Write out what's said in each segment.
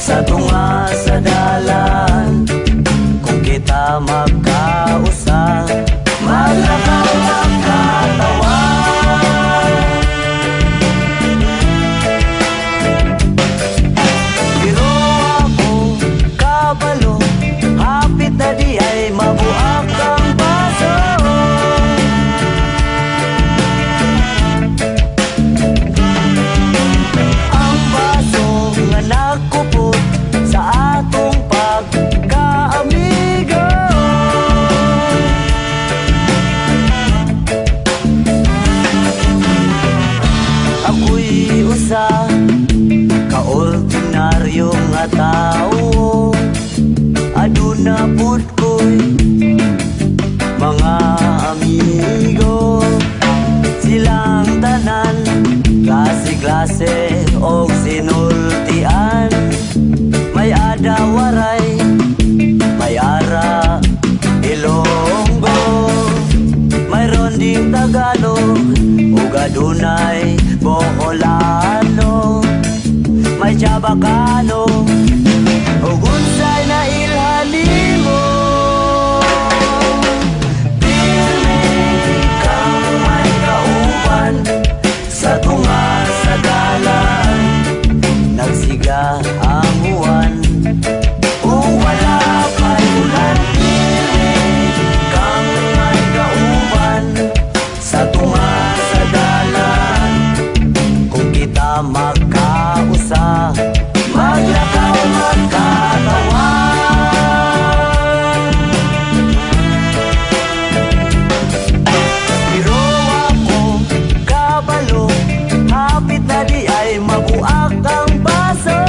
sa tunga sa dalan. Kung kita magkausa, maglakaw magkatawan. Pero ako kabalo, hapit na di ay mabuak ang baso. Ang baso nga nakupot sa atong pagkaamigo. Ako'y usa ka-ordinaryo nga tao, aduna pud ko'y mga amigo. Silang tanan klase-klase og sinultian, may adawaray, may ara Ilonggo, mayroon ding Tagalog ug adunay Boholano, may Chabacano ug unsay na ilhanimo. Pirmi kang may kauban sa tunga sa dalan, nagsiga ang buwan kung wala pa'y ulan. Pirmi kang may kauban sa tunga sa dalan, kung kita magkausa, maglakaw magkatawan. Pero ako kabalo, hapit na di ay mabuak ang baso.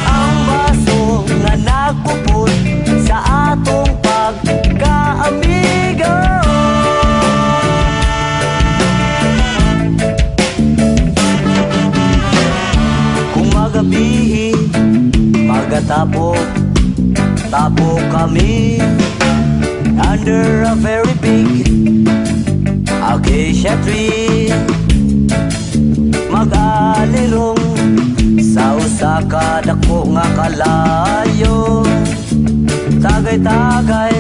Ang baso nga nakupot sa atong pagkaamigo. Kung magabi, magatapok kami under a very big acacia tree. Mag-alirong sa usa ka dako nga kalayo, tagay-tagay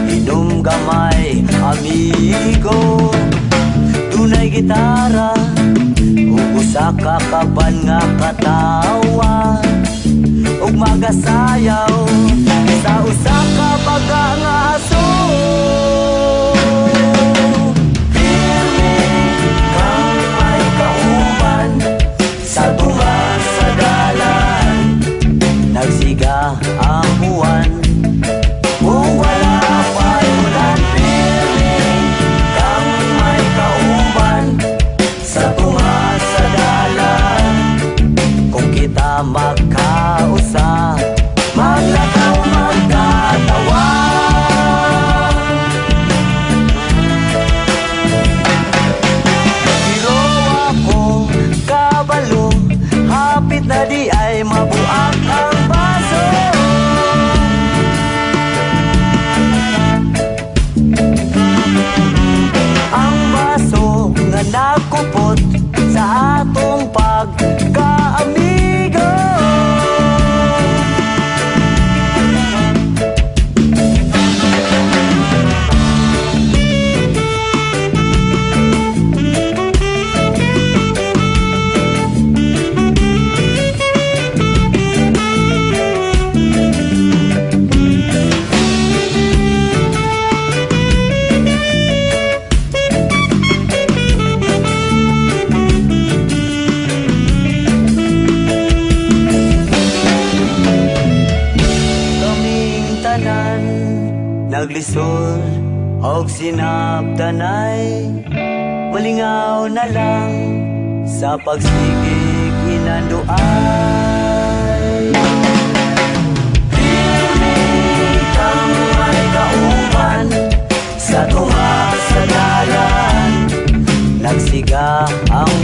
inom gamay amigo. Dunay gitara ug usa ka kaban nga katawa, ug magasayaw sa usa ka baga nga aso. Pirmi kang may kauban sa tunga sa dalan, nagsiga ang buwan kung wala pa'y ulan. Pirmi kang may kauban sa tunga sa dalan, kung kita magkausa, maglakaw magkatawan. Pero ako kabalo, hapit na di ay mabuak ang baso. Ang baso nga nakupot sa atong pagkaamigo. Naglisod og sinabtanay, malingaw na lang sa pagsigig hinanduay. Pirmi kang may kauban sa tunga sa dalan, nagsiga ang